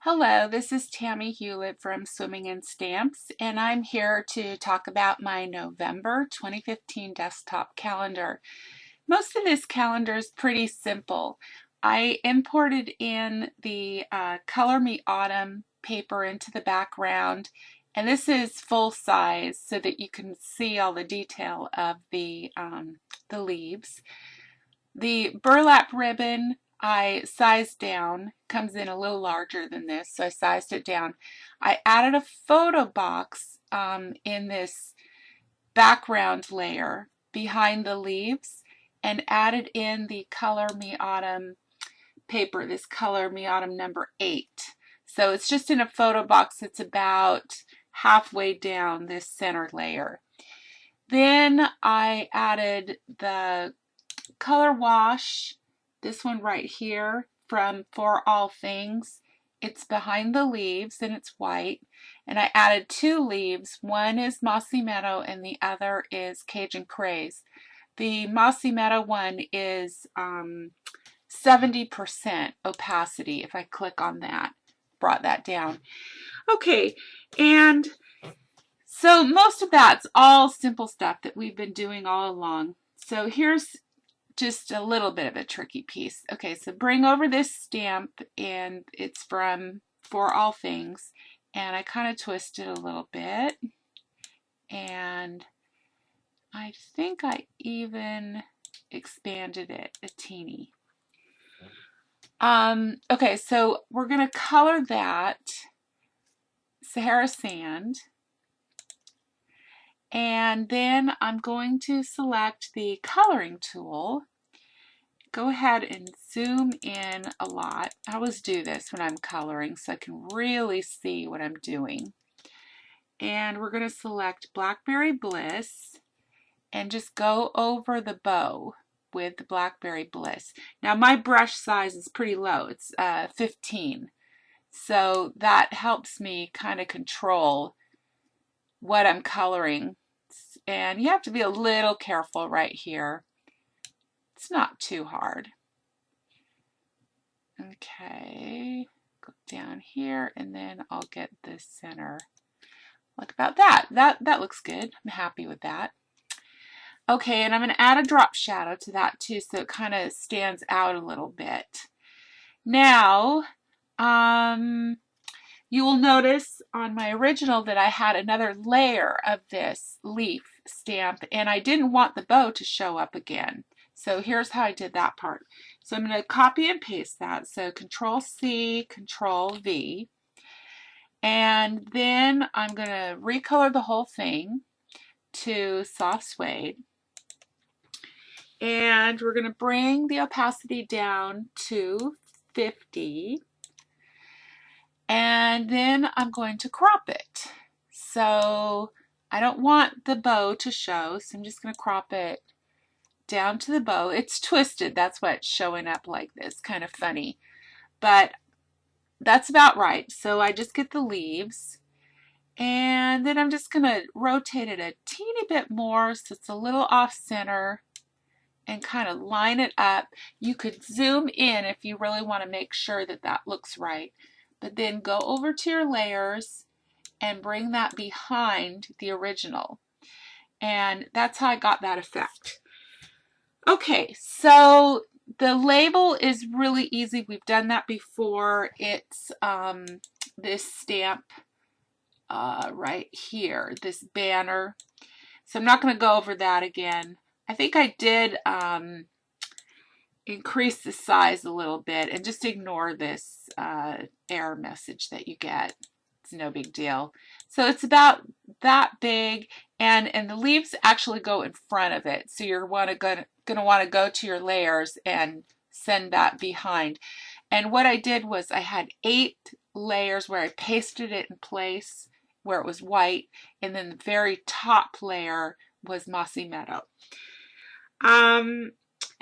Hello, this is Tammy Hewlett from Swimming and Stamps, and I'm here to talk about my November 2015 desktop calendar. Most of this calendar is pretty simple. I imported in the Color Me Autumn paper into the background, and this is full size so that you can see all the detail of the leaves. The burlap ribbon I sized down, comes in a little larger than this, so I sized it down. I added a photo box in this background layer behind the leaves and added in the Color Me Autumn paper, this Color Me Autumn number 8. So it's just in a photo box that's about halfway down this center layer. Then I added the color wash, this one right here from For All Things. It's behind the leaves and it's white. And I added 2 leaves. One is Mossy Meadow and the other is Cajun Craze. The Mossy Meadow one is 70% opacity. If I click on that, brought that down. Okay, and so most of that's all simple stuff that we've been doing all along. So here's just a little bit of a tricky piece. Okay, so bring over this stamp, and it's from For All Things, and I kind of twist it a little bit, and I think I even expanded it a teeny. Okay, so we're going to color that Sahara Sand, and then I'm going to select the coloring tool. Go ahead and zoom in a lot. I always do this when I'm coloring so I can really see what I'm doing. And we're going to select Blackberry Bliss and just go over the bow with the Blackberry Bliss. Now my brush size is pretty low. It's 15. So that helps me kind of control what I'm coloring. And you have to be a little careful right here. It's not too hard. Okay, go down here and then I'll get the center. Like about that. That looks good. I'm happy with that. Okay, and I'm going to add a drop shadow to that too so it kind of stands out a little bit. Now, you will notice on my original that I had another layer of this leaf stamp and I didn't want the bow to show up again. So here's how I did that part. So I'm going to copy and paste that. So Control C, Control V. And then I'm going to recolor the whole thing to soft suede. And we're going to bring the opacity down to 50. And then I'm going to crop it. So I don't want the bow to show, so I'm just going to crop it down to the bow. It's twisted, that's why it's showing up like this, kind of funny. But that's about right. So I just get the leaves, and then I'm just going to rotate it a teeny bit more so it's a little off center and kind of line it up. You could zoom in if you really want to make sure that that looks right. But then go over to your layers and bring that behind the original. And that's how I got that effect. Okay, so the label is really easy. We've done that before. It's this stamp right here, this banner. So I'm not going to go over that again. I think I did increase the size a little bit, and just ignore this error message that you get. It's no big deal. So it's about that big, and the leaves actually go in front of it. So you're going to want to go to your layers and send that behind. And what I did was I had 8 layers where I pasted it in place where it was white, and then the very top layer was Mossy Meadow.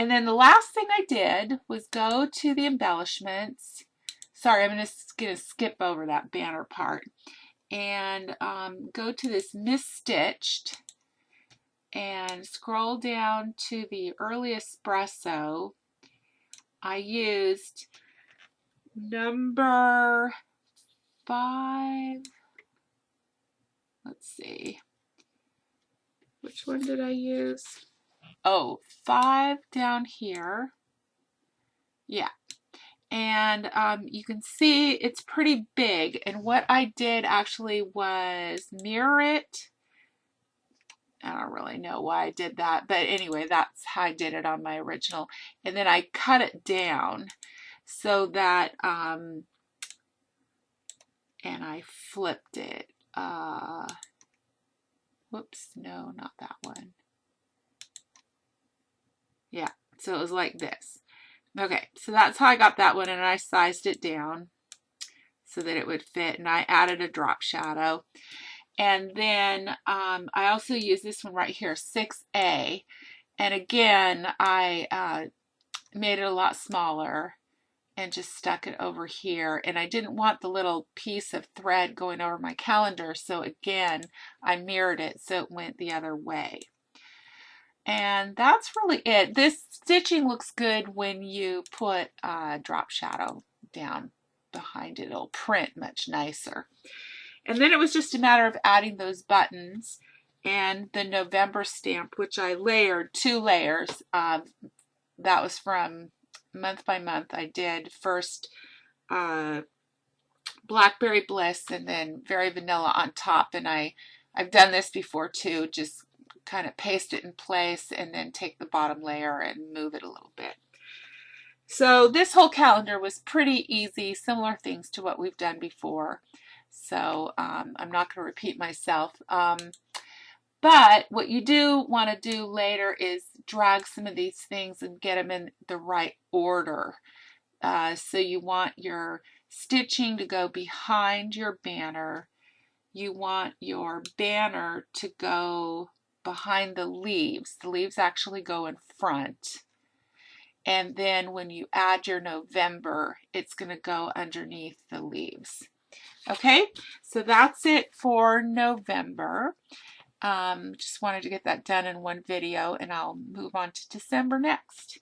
And then the last thing I did was go to the embellishments. Sorry, I'm just going to skip over that banner part. And go to this Misstitched and scroll down to the Early Espresso. I used number 5. Let's see. Which one did I use? Oh, 5 down here. Yeah. And you can see it's pretty big. And what I did actually was mirror it. I don't really know why I did that, but anyway, that's how I did it on my original. And then I cut it down so that, and I flipped it. Whoops, no, not that one. Yeah, so it was like this. Okay, so that's how I got that one, and I sized it down so that it would fit, and I added a drop shadow. And then I also use this one right here, 6A. And again, I made it a lot smaller and just stuck it over here. And I didn't want the little piece of thread going over my calendar, so again, I mirrored it so it went the other way. And that's really it. This stitching looks good when you put drop shadow down behind it. It'll print much nicer. And then it was just a matter of adding those buttons and the November stamp, which I layered 2 layers. That was from month by month. I did first Blackberry Bliss and then Very Vanilla on top. And I've done this before too, just kind of paste it in place and then take the bottom layer and move it a little bit. So this whole calendar was pretty easy, similar things to what we've done before. So I'm not going to repeat myself. But what you do want to do later is drag some of these things and get them in the right order. So you want your stitching to go behind your banner. You want your banner to go behind the leaves. The leaves actually go in front. And then when you add your November, it's going to go underneath the leaves. Okay, so that's it for November. Just wanted to get that done in one video, and I'll move on to December next.